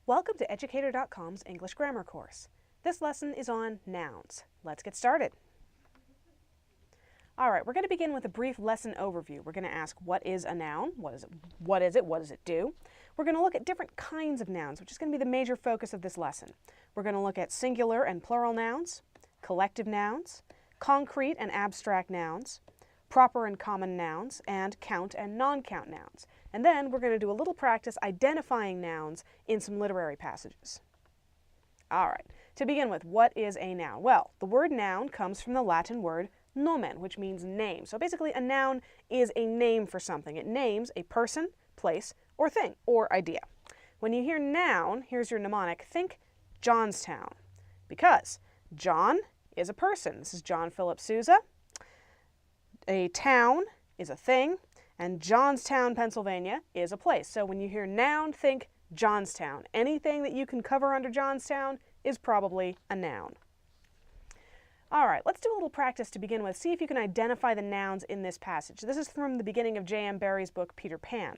Welcome to Educator.com's English Grammar course. This lesson is on nouns. Let's get started. All right, we're going to begin with a brief lesson overview. We're going to ask, what is a noun? What is it? What does it do? We're going to look at different kinds of nouns, which is going to be the major focus of this lesson. We're going to look at singular and plural nouns, collective nouns, concrete and abstract nouns, proper and common nouns, and count and non-count nouns. And then we're going to do a little practice identifying nouns in some literary passages. All right, to begin with, what is a noun? Well, the word noun comes from the Latin word nomen, which means name. So basically, a noun is a name for something. It names a person, place, or thing, or idea. When you hear noun, here's your mnemonic, think Johnstown, because John is a person. This is John Philip Sousa. A town is a thing, and Johnstown, Pennsylvania is a place. So when you hear noun, think Johnstown. Anything that you can cover under Johnstown is probably a noun. All right, let's do a little practice to begin with. See if you can identify the nouns in this passage. This is from the beginning of J.M. Barrie's book, Peter Pan.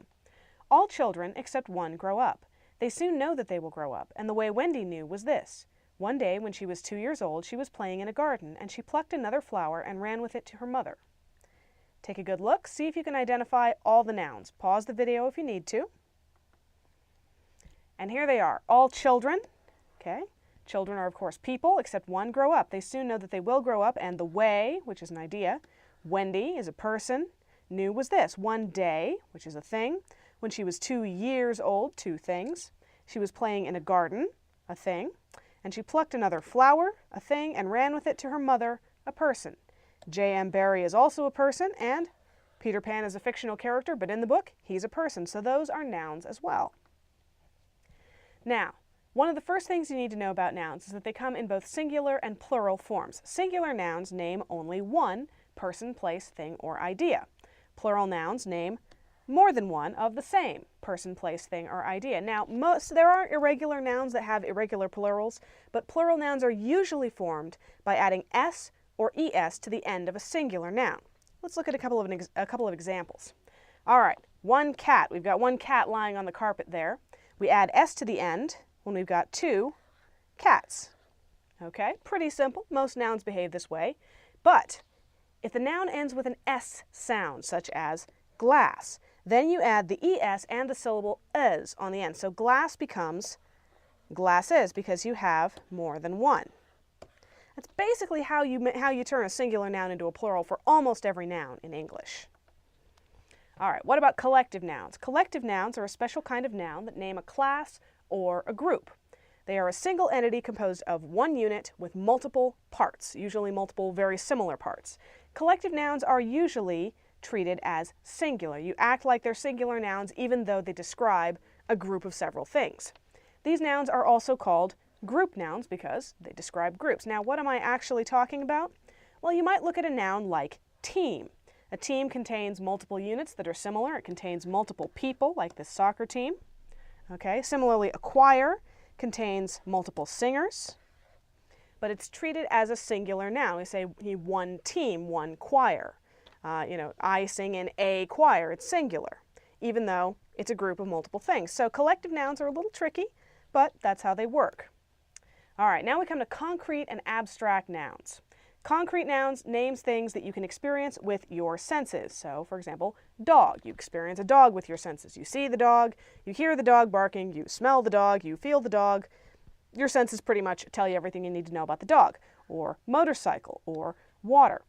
All children except one grow up. They soon know that they will grow up, and the way Wendy knew was this. One day, when she was 2 years old, she was playing in a garden, and she plucked another flower and ran with it to her mother. Take a good look. See if you can identify all the nouns. Pause the video if you need to. And here they are. All children. Okay. Children are, of course, people, except one grow up. They soon know that they will grow up. And the way, which is an idea. Wendy is a person. Knew was this. One day, which is a thing. When she was 2 years old, two things. She was playing in a garden, a thing. And she plucked another flower, a thing, and ran with it to her mother, a person. J.M. Barrie is also a person, and Peter Pan is a fictional character, but in the book, he's a person. So those are nouns as well. Now, one of the first things you need to know about nouns is that they come in both singular and plural forms. Singular nouns name only one person, place, thing, or idea. Plural nouns name more than one of the same person, place, thing, or idea. Now, there are irregular nouns that have irregular plurals, but plural nouns are usually formed by adding s or es to the end of a singular noun. Let's look at a couple of examples. All right, one cat. We've got one cat lying on the carpet there. We add s to the end when we've got two cats. Okay, pretty simple. Most nouns behave this way. But if the noun ends with an s sound, such as glass, then you add the es and the syllable es on the end. So glass becomes glasses because you have more than one. That's basically how you turn a singular noun into a plural for almost every noun in English. All right, what about collective nouns? Collective nouns are a special kind of noun that name a class or a group. They are a single entity composed of one unit with multiple parts, usually multiple very similar parts. Collective nouns are usually treated as singular. You act like they're singular nouns even though they describe a group of several things. These nouns are also called group nouns because they describe groups. Now, what am I actually talking about? Well, you might look at a noun like team. A team contains multiple units that are similar. It contains multiple people, like this soccer team. Okay. Similarly, a choir contains multiple singers, but it's treated as a singular noun. We say one team, one choir. I sing in a choir. It's singular, even though it's a group of multiple things. So collective nouns are a little tricky, but that's how they work. All right, now we come to concrete and abstract nouns. Concrete nouns names things that you can experience with your senses. So, for example, dog. You experience a dog with your senses. You see the dog, you hear the dog barking, you smell the dog, you feel the dog. Your senses pretty much tell you everything you need to know about the dog. Or motorcycle, or water.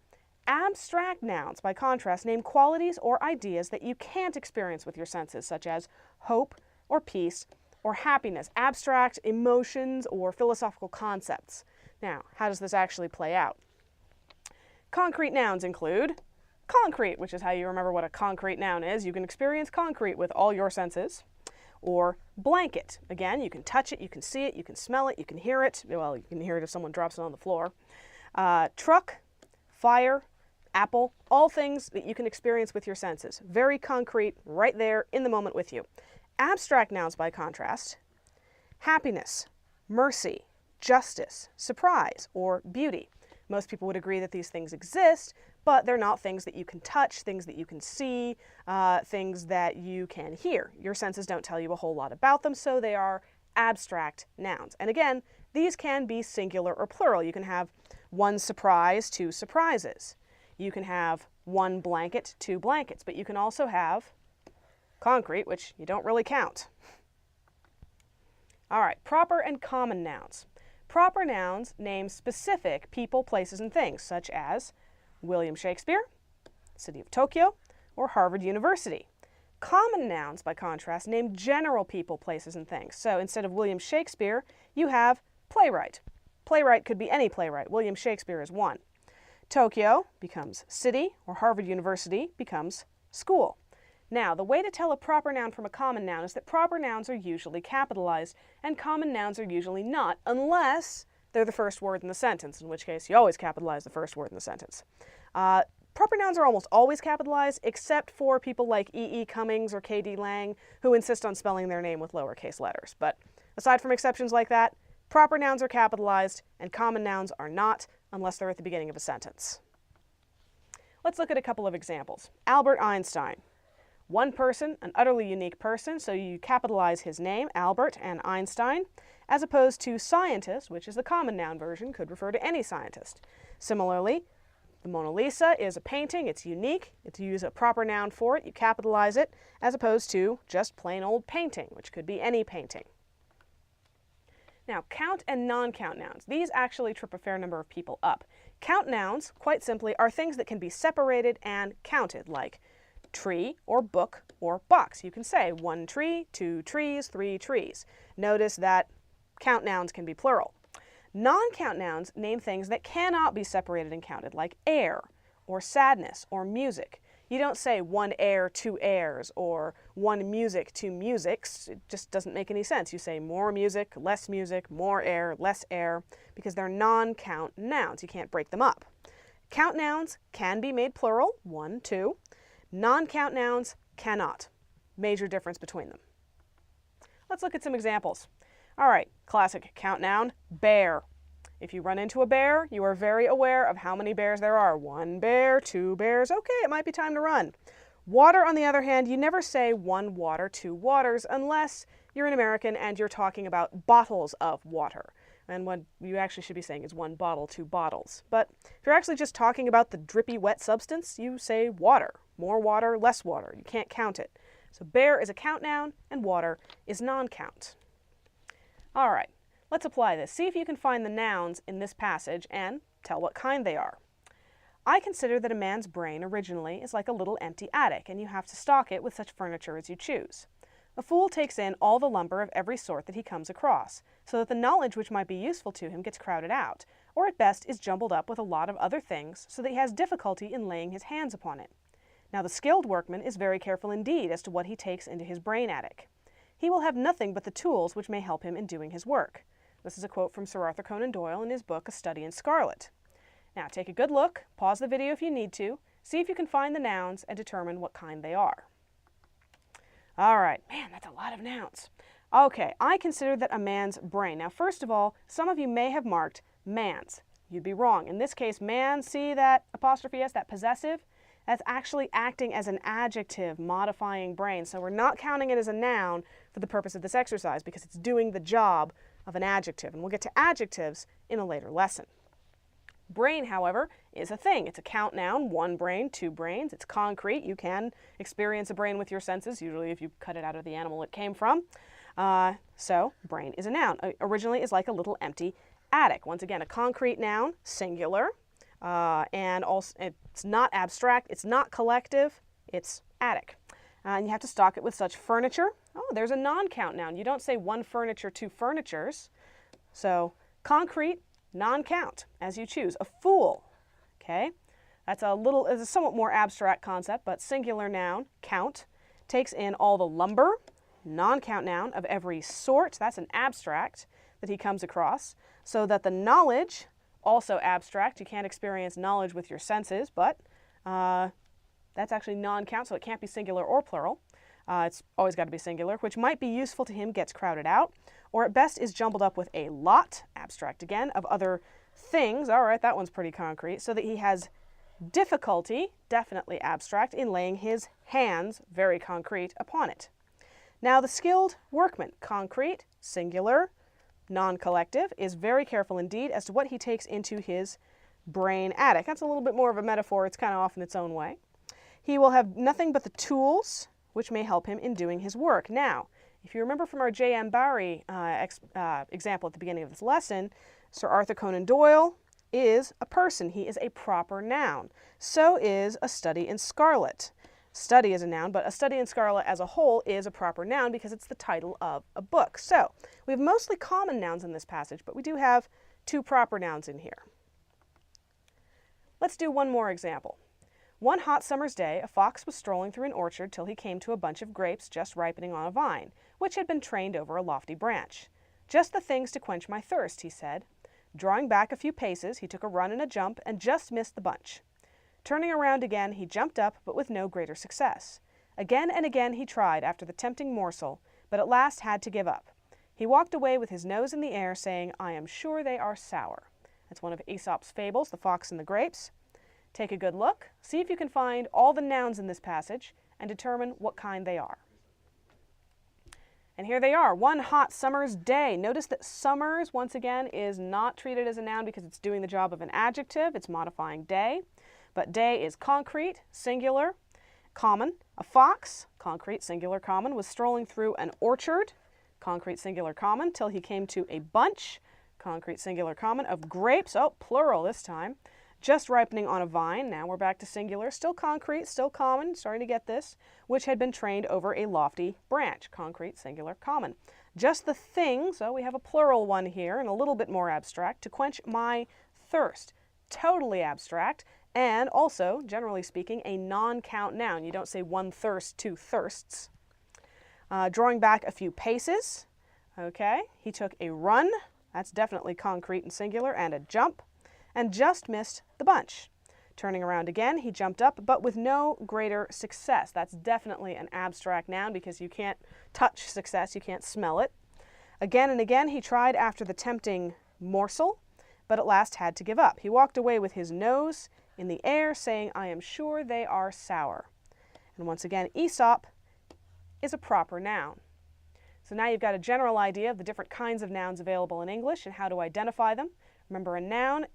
Abstract nouns, by contrast, name qualities or ideas that you can't experience with your senses, such as hope or peace, or happiness, abstract emotions or philosophical concepts. Now, how does this actually play out? Concrete nouns include concrete, which is how you remember what a concrete noun is. You can experience concrete with all your senses. Or blanket. Again, you can touch it, you can see it, you can smell it, you can hear it. Well, you can hear it if someone drops it on the floor. Truck, fire, apple, all things that you can experience with your senses. Very concrete, right there in the moment with you. Abstract nouns, by contrast, happiness, mercy, justice, surprise, or beauty. Most people would agree that these things exist, but they're not things that you can touch, things that you can see, things that you can hear. Your senses don't tell you a whole lot about them, so they are abstract nouns. And again, these can be singular or plural. You can have one surprise, two surprises. You can have one blanket, two blankets, but you can also have concrete, which you don't really count. All right, proper and common nouns. Proper nouns name specific people, places, and things, such as William Shakespeare, City of Tokyo, or Harvard University. Common nouns, by contrast, name general people, places, and things. So instead of William Shakespeare, you have playwright. Playwright could be any playwright. William Shakespeare is one. Tokyo becomes city, or Harvard University becomes school. Now, the way to tell a proper noun from a common noun is that proper nouns are usually capitalized and common nouns are usually not, unless they're the first word in the sentence, in which case you always capitalize the first word in the sentence. Proper nouns are almost always capitalized, except for people like E.E. Cummings or K.D. Lang, who insist on spelling their name with lowercase letters. But aside from exceptions like that, proper nouns are capitalized and common nouns are not, unless they're at the beginning of a sentence. Let's look at a couple of examples. Albert Einstein. One person, an utterly unique person, so you capitalize his name, Albert and Einstein, as opposed to scientist, which is the common noun version, could refer to any scientist. Similarly, the Mona Lisa is a painting, it's unique, if you use a proper noun for it, you capitalize it, as opposed to just plain old painting, which could be any painting. Now, count and non-count nouns. These actually trip a fair number of people up. Count nouns, quite simply, are things that can be separated and counted, like tree or book or box. You can say one tree, two trees, three trees. Notice that count nouns can be plural. Non-count nouns name things that cannot be separated and counted, like air or sadness or music. You don't say one air, two airs, or one music, two musics. It just doesn't make any sense. You say more music, more air, less air, because they're non-count nouns. You can't break them up. Count nouns can be made plural, one, two. Non-count nouns cannot. Major difference between them. Let's look at some examples. All right, classic count noun, bear. If you run into a bear, you are very aware of how many bears there are. One bear, two bears, okay, it might be time to run. Water, on the other hand, you never say one water, two waters, unless you're an American and you're talking about bottles of water. And what you actually should be saying is one bottle, two bottles. But if you're actually just talking about the drippy wet substance, you say water. More water, less water. You can't count it. So bear is a count noun and water is non-count. All right, let's apply this. See if you can find the nouns in this passage and tell what kind they are. I consider that a man's brain originally is like a little empty attic, and you have to stock it with such furniture as you choose. A fool takes in all the lumber of every sort that he comes across, so that the knowledge which might be useful to him gets crowded out, or at best is jumbled up with a lot of other things, so that he has difficulty in laying his hands upon it. Now the skilled workman is very careful indeed as to what he takes into his brain attic. He will have nothing but the tools which may help him in doing his work. This is a quote from Sir Arthur Conan Doyle in his book A Study in Scarlet. Now take a good look, pause the video if you need to, see if you can find the nouns and determine what kind they are. All right, man, that's a lot of nouns. Okay, I consider that a man's brain. Now first of all, some of you may have marked man's. You'd be wrong. In this case, man, see that apostrophe S, that possessive? That's actually acting as an adjective modifying brain. So we're not counting it as a noun for the purpose of this exercise because it's doing the job of an adjective. And we'll get to adjectives in a later lesson. Brain, however, is a thing. It's a count noun, one brain, two brains. It's concrete. You can experience a brain with your senses, usually if you cut it out of the animal it came from. So brain is a noun. Originally is like a little empty attic. Once again, a concrete noun, singular. And also it's not abstract, it's not collective, it's attic. And you have to stock it with such furniture. Oh, there's a non-count noun. You don't say one furniture, two furnitures. So concrete, non-count, as you choose. A fool, okay? It's a somewhat more abstract concept, but singular noun, count, takes in all the lumber, non-count noun of every sort. That's an abstract that he comes across. So that the knowledge, also abstract. You can't experience knowledge with your senses, but that's actually non-count, so it can't be singular or plural. It's always got to be singular, which might be useful to him, gets crowded out, or at best is jumbled up with a lot, abstract again, of other things. All right, that one's pretty concrete, so that he has difficulty, definitely abstract, in laying his hands, very concrete, upon it. Now the skilled workman, concrete, singular, non-collective, is very careful indeed as to what he takes into his brain attic. That's a little bit more of a metaphor. It's kind of off in its own way. He will have nothing but the tools which may help him in doing his work. Now, if you remember from our J.M. Barrie example at the beginning of this lesson, Sir Arthur Conan Doyle is a person. He is a proper noun. So is A Study in Scarlet. Study is a noun, but A Study in Scarlet as a whole is a proper noun because it's the title of a book. So we have mostly common nouns in this passage, but we do have two proper nouns in here. Let's do one more example. One hot summer's day, a fox was strolling through an orchard till he came to a bunch of grapes just ripening on a vine, which had been trained over a lofty branch. "Just the things to quench my thirst," he said. Drawing back a few paces, he took a run and a jump and just missed the bunch. Turning around again, he jumped up, but with no greater success. Again and again he tried after the tempting morsel, but at last had to give up. He walked away with his nose in the air, saying, "I am sure they are sour." That's one of Aesop's fables, The Fox and the Grapes. Take a good look, see if you can find all the nouns in this passage, and determine what kind they are. And here they are, one hot summer's day. Notice that summers, once again, is not treated as a noun because it's doing the job of an adjective. It's modifying day. But day is concrete, singular, common. A fox, concrete, singular, common, was strolling through an orchard, concrete, singular, common, till he came to a bunch, concrete, singular, common, of grapes, oh, plural this time, just ripening on a vine. Now we're back to singular, still concrete, still common, starting to get this, which had been trained over a lofty branch, concrete, singular, common. Just the things, so we have a plural one here and a little bit more abstract, to quench my thirst. Totally abstract, and also, generally speaking, a non-count noun. You don't say one thirst, two thirsts. Drawing back a few paces, okay, he took a run, that's definitely concrete and singular, and a jump, and just missed the bunch. Turning around again, he jumped up, but with no greater success. That's definitely an abstract noun because you can't touch success, you can't smell it. Again and again, he tried after the tempting morsel, but at last had to give up. He walked away with his nose in the air, saying, "I am sure they are sour." And once again, Aesop is a proper noun. So now you've got a general idea of the different kinds of nouns available in English and how to identify them. Remember, a noun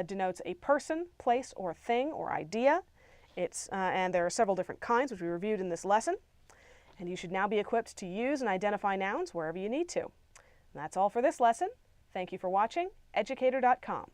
denotes a person, place, or thing, or idea. And there are several different kinds, which we reviewed in this lesson. And you should now be equipped to use and identify nouns wherever you need to. And that's all for this lesson. Thank you for watching. Educator.com.